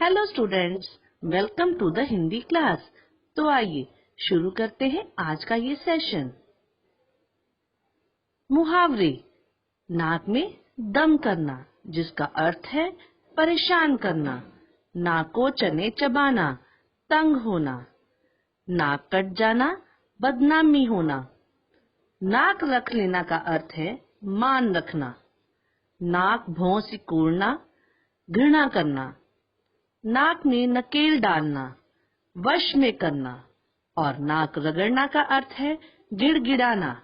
Hello students, welcome to the Hindi class. तो आइए शुरू करते हैं आज का ये सेशन। मुहावरे। नाक में दम करना, जिसका अर्थ है परेशान करना। नाक को चने चबाना, तंग होना। नाक कट जाना, बदनामी होना। नाक रख लेना का अर्थ है मान रखना। नाक भौं सिकोड़ना, घृणा करना। नाक में नकेल डालना, वश में करना। और नाक रगड़ना का अर्थ है गिड़गिड़ाना।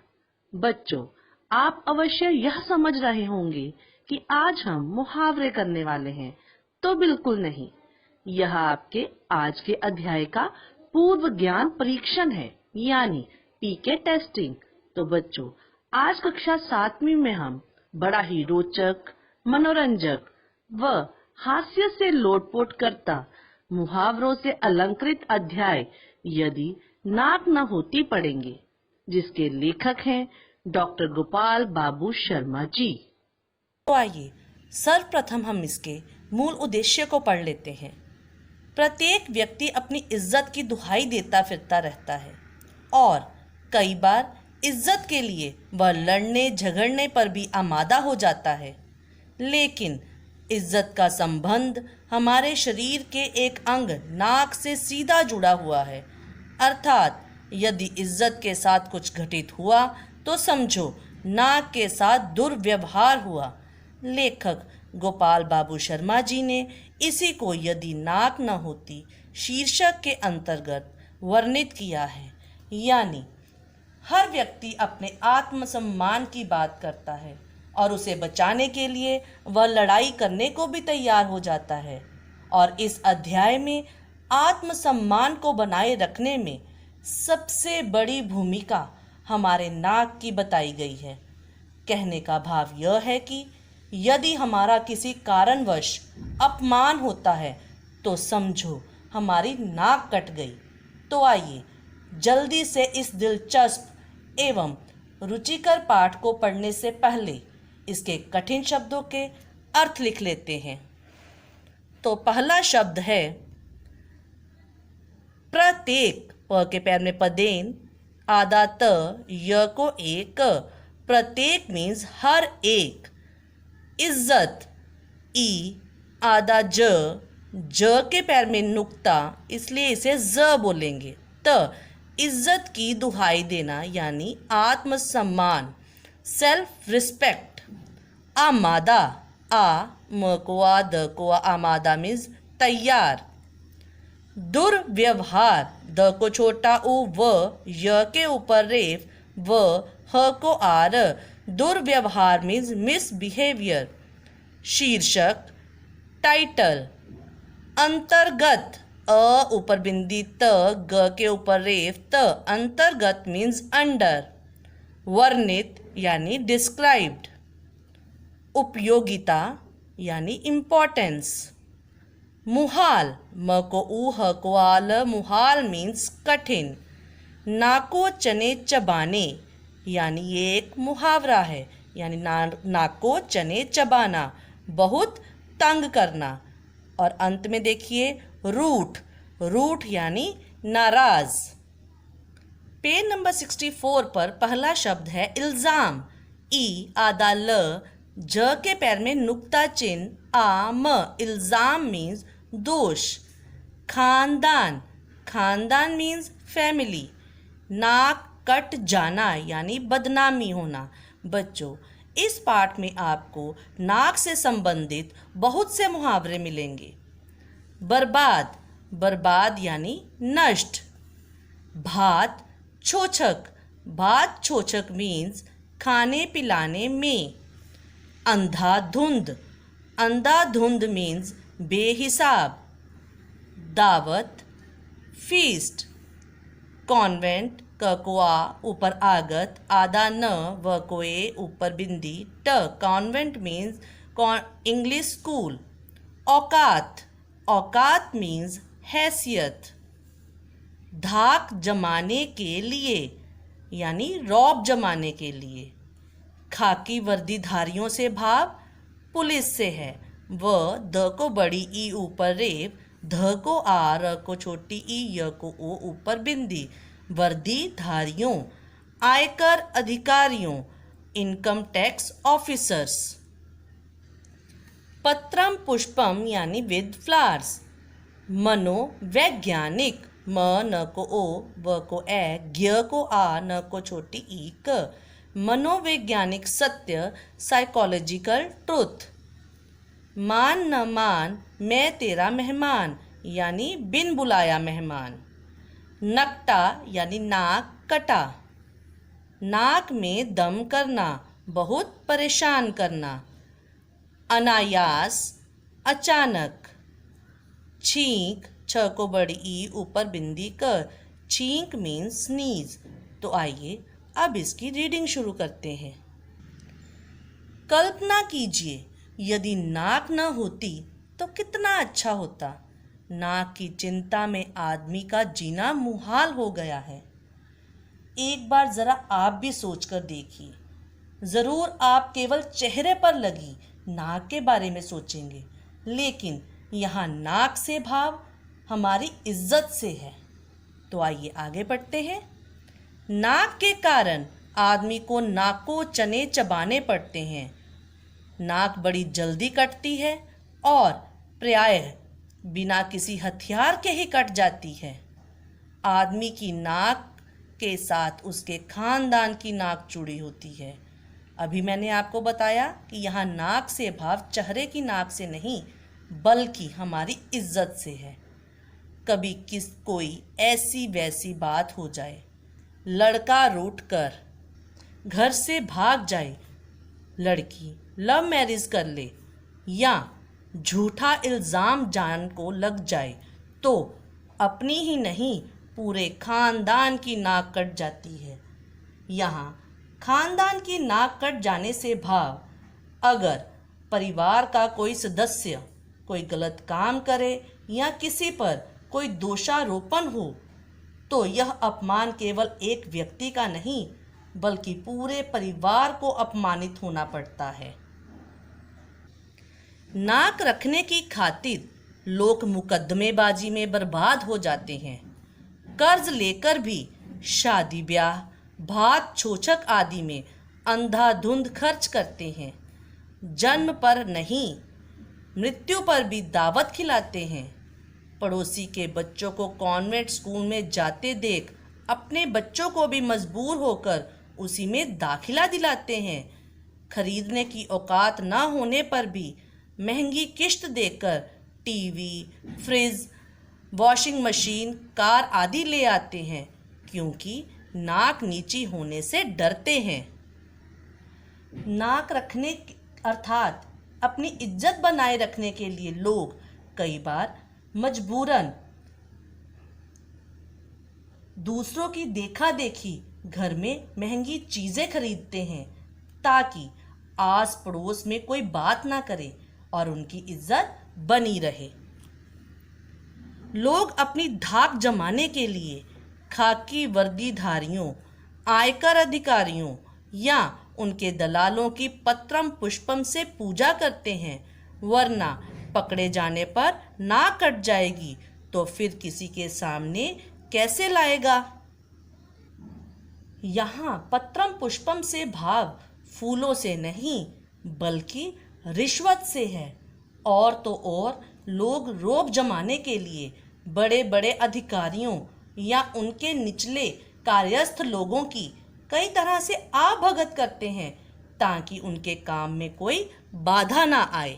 बच्चों, आप अवश्य यह समझ रहे होंगे कि आज हम मुहावरे करने वाले हैं। तो बिल्कुल नहीं, यह आपके आज के अध्याय का पूर्व ज्ञान परीक्षण है, यानी पीके टेस्टिंग। तो बच्चों, आज कक्षा 7वीं में हम बड़ा ही रोचक, मनोरंजक व हास्य से लोटपोट करता मुहावरों से अलंकृत अध्याय यदि नाक न होती पढ़ेंगे, जिसके लेखक हैं डॉक्टर गोपाल बाबू शर्मा जी। तो आइए सर्वप्रथम हम इसके मूल उद्देश्य को पढ़ लेते हैं। प्रत्येक व्यक्ति अपनी इज्जत की दुहाई देता फिरता रहता है और कई बार इज्जत के लिए वह लड़ने झगड़ने पर भी आमादा हो जाता है। लेकिन इज्जत का संबंध हमारे शरीर के एक अंग नाक से सीधा जुड़ा हुआ है। अर्थात यदि इज्जत के साथ कुछ घटित हुआ तो समझो नाक के साथ दुर्व्यवहार हुआ। लेखक गोपाल बाबू शर्मा जी ने इसी को यदि नाक न होती शीर्षक के अंतर्गत वर्णित किया है। यानी हर व्यक्ति अपने आत्मसम्मान की बात करता है और उसे बचाने के लिए वह लड़ाई करने को भी तैयार हो जाता है। और इस अध्याय में आत्मसम्मान को बनाए रखने में सबसे बड़ी भूमिका हमारे नाक की बताई गई है। कहने का भाव यह है कि यदि हमारा किसी कारणवश अपमान होता है तो समझो हमारी नाक कट गई। तो आइए जल्दी से इस दिलचस्प एवं रुचिकर पाठ को पढ़ने से पहले इसके कठिन शब्दों के अर्थ लिख लेते हैं। तो पहला शब्द है प्रत्येक। प के पैर में पदेन, आधा त, य को एक। प्रत्येक मीन्स हर एक। इज्जत, ई, आधा ज के पैर में नुक्ता, इसलिए इसे ज बोलेंगे। त, इज्जत की दुहाई देना यानी आत्मसम्मान, सेल्फ रिस्पेक्ट। आमादा, आ, म को आ, द को आ, आमादा मीन्स तैयार। दुर्व्यवहार, द को छोटा उ, व, य के ऊपर रेफ, व, ह को आर। दुर्व्यवहार मीन्स मिसबिहेवियर। शीर्षक, टाइटल। अंतर्गत, अ ऊपर बिंदी त, ग के ऊपर रेफ, त, अंतर्गत मीन्स अंडर। वर्णित यानी डिस्क्राइब्ड। उपयोगिता यानी इम्पोर्टेंस। मुहाल, म को ऊ, ह को आल, मुहाल मीन्स कठिन। नाको चने चबाने यानी ये एक मुहावरा है, यानी नाको चने चबाना, बहुत तंग करना। और अंत में देखिए रूठ, रूठ यानी नाराज। पेज नंबर 64 पर पहला शब्द है इल्जाम। ई, आधा ल, ज के पैर में नुक्ता चिन्ह, आ, म। इल्जाम मीन्स दोष। खानदान, खानदान मीन्स फैमिली। नाक कट जाना यानी बदनामी होना। बच्चों, इस पाठ में आपको नाक से संबंधित बहुत से मुहावरे मिलेंगे। बर्बाद, बर्बाद यानी नष्ट। भात छोछक, भात छोछक मीन्स खाने पिलाने में। अंधाधुंध, अंधाधुंध मीन्स बेहिसाब। दावत, फीस्ट। कॉन्वेंट, क को आ, ऊपर आगत, आधा न, व को ए, ऊपर बिंदी, ट। Convent means English school. औकात, औकात मीन्स हैसियत। धाक जमाने के लिए यानी रौब जमाने के लिए। खाकी वर्दीधारियों से भाव पुलिस से है। व, द को बड़ी ई ऊपर रेफ, ध को आ, र को छोटी ई, य को ओ, ऊपर बिंदी। वर्दी धारियों, आयकर अधिकारियों, इनकम टैक्स ऑफिसर्स। पत्रम पुष्पम यानी विद फ्लावर्स। मनोवैज्ञानिक, म न को ओ, व को ए, ज्ञ को आ, न को छोटी ई, क। मनोवैज्ञानिक सत्य, साइकोलॉजिकल ट्रुथ। मान न मान, मैं तेरा मेहमान यानी बिन बुलाया मेहमान। नकटा यानी नाक कटा। नाक में दम करना, बहुत परेशान करना। अनायास, अचानक। छींक, छ को बड़ी ई, ऊपर बिंदी क। छींक मीन्स स्नीज। तो आइए अब इसकी रीडिंग शुरू करते हैं। कल्पना कीजिए, यदि नाक न होती तो कितना अच्छा होता। नाक की चिंता में आदमी का जीना मुहाल हो गया है। एक बार जरा आप भी सोचकर देखिए। जरूर आप केवल चेहरे पर लगी नाक के बारे में सोचेंगे, लेकिन यहाँ नाक से भाव हमारी इज्जत से है। तो आइए आगे बढ़ते हैं। नाक के कारण आदमी को नाको चने चबाने पड़ते हैं। नाक बड़ी जल्दी कटती है और प्रायः बिना किसी हथियार के ही कट जाती है। आदमी की नाक के साथ उसके खानदान की नाक जुड़ी होती है। अभी मैंने आपको बताया कि यहाँ नाक से भाव चेहरे की नाक से नहीं, बल्कि हमारी इज्जत से है। कभी कोई ऐसी वैसी बात हो जाए, लड़का रूठ कर घर से भाग जाए, लड़की लव मैरिज कर ले या झूठा इल्ज़ाम जान को लग जाए, तो अपनी ही नहीं पूरे खानदान की नाक कट जाती है। यहाँ खानदान की नाक कट जाने से भाव अगर परिवार का कोई सदस्य कोई गलत काम करे या किसी पर कोई दोषारोपण हो, तो यह अपमान केवल एक व्यक्ति का नहीं बल्कि पूरे परिवार को अपमानित होना पड़ता है। नाक रखने की खातिर लोग मुकदमेबाजी में बर्बाद हो जाते हैं। कर्ज लेकर भी शादी ब्याह, भात छोछक आदि में अंधाधुंध खर्च करते हैं। जन्म पर नहीं, मृत्यु पर भी दावत खिलाते हैं। पड़ोसी के बच्चों को कॉन्वेंट स्कूल में जाते देख अपने बच्चों को भी मजबूर होकर उसी में दाखिला दिलाते हैं। खरीदने की औकात न होने पर भी महंगी किश्त देकर TV, fridge, washing machine, car आदि ले आते हैं, क्योंकि नाक नीची होने से डरते हैं। नाक रखने अर्थात अपनी इज्जत बनाए रखने के लिए लोग कई बार मजबूरन दूसरों की देखा देखी घर में महंगी चीजें खरीदते हैं, ताकि आस पड़ोस में कोई बात ना करे और उनकी इज्जत बनी रहे। लोग अपनी धाक जमाने के लिए खाकी वर्दीधारियों, आयकर अधिकारियों या उनके दलालों की पत्रम पुष्पम से पूजा करते हैं, वरना पकड़े जाने पर नाक कट जाएगी तो फिर किसी के सामने कैसे लाएगा। यहाँ पत्रम पुष्पम से भाव फूलों से नहीं बल्कि रिश्वत से है। और तो और लोग रोब जमाने के लिए बड़े बड़े अधिकारियों या उनके निचले कार्यस्थ लोगों की कई तरह से आवभगत करते हैं, ताकि उनके काम में कोई बाधा ना आए।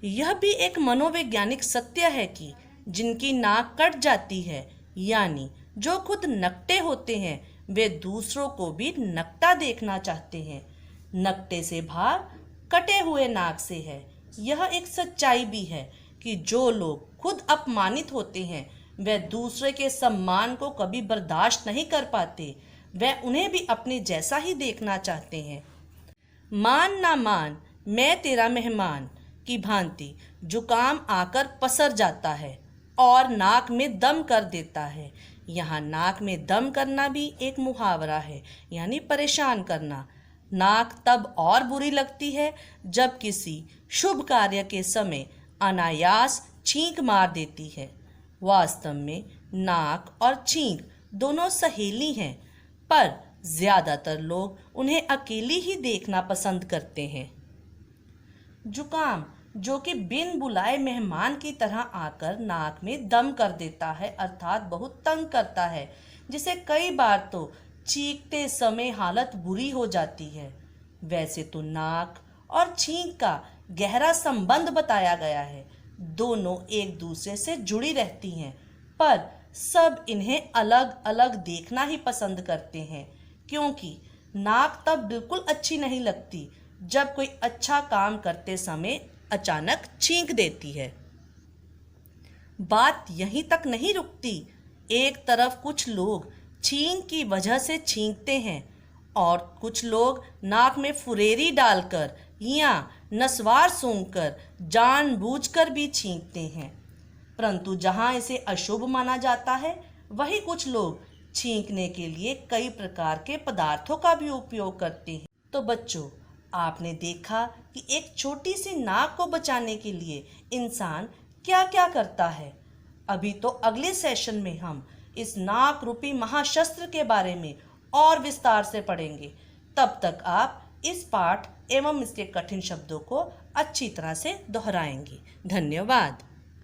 यह भी एक मनोवैज्ञानिक सत्य है कि जिनकी नाक कट जाती है, यानी जो खुद नकटे होते हैं, वे दूसरों को भी नकटा देखना चाहते हैं। नकटे से भाव कटे हुए नाक से है। यह एक सच्चाई भी है कि जो लोग खुद अपमानित होते हैं, वे दूसरे के सम्मान को कभी बर्दाश्त नहीं कर पाते। वे उन्हें भी अपने जैसा ही देखना चाहते हैं। मान ना मान, मैं तेरा मेहमान की भांति जुकाम आकर पसर जाता है और नाक में दम कर देता है। यहाँ नाक में दम करना भी एक मुहावरा है, यानी परेशान करना। नाक तब और बुरी लगती है जब किसी शुभ कार्य के समय अनायास छींक मार देती है। वास्तव में नाक और छींक दोनों सहेली हैं, पर ज़्यादातर लोग उन्हें अकेली ही देखना पसंद करते हैं। जुकाम, जो कि बिन बुलाए मेहमान की तरह आकर नाक में दम कर देता है, अर्थात बहुत तंग करता है, जिसे कई बार तो चीखते समय हालत बुरी हो जाती है। वैसे तो नाक और छींक का गहरा संबंध बताया गया है, दोनों एक दूसरे से जुड़ी रहती हैं, पर सब इन्हें अलग अलग देखना ही पसंद करते हैं, क्योंकि नाक तब बिल्कुल अच्छी नहीं लगती जब कोई अच्छा काम करते समय अचानक छींक देती है। बात यहीं तक नहीं रुकती। एक तरफ कुछ लोग छींक की वजह से छींकते हैं और कुछ लोग नाक में फुरेरी डालकर या नस्वार सूंघकर जानबूझकर भी छींकते हैं। परंतु जहाँ इसे अशुभ माना जाता है, वहीं कुछ लोग छींकने के लिए कई प्रकार के पदार्थों का भी उपयोग करते हैं। तो बच्चों, आपने देखा कि एक छोटी सी नाक को बचाने के लिए इंसान क्या क्या करता है। अभी तो अगले सेशन में हम इस नाक रूपी महाशस्त्र के बारे में और विस्तार से पढ़ेंगे। तब तक आप इस पाठ एवं इसके कठिन शब्दों को अच्छी तरह से दोहराएंगे। धन्यवाद।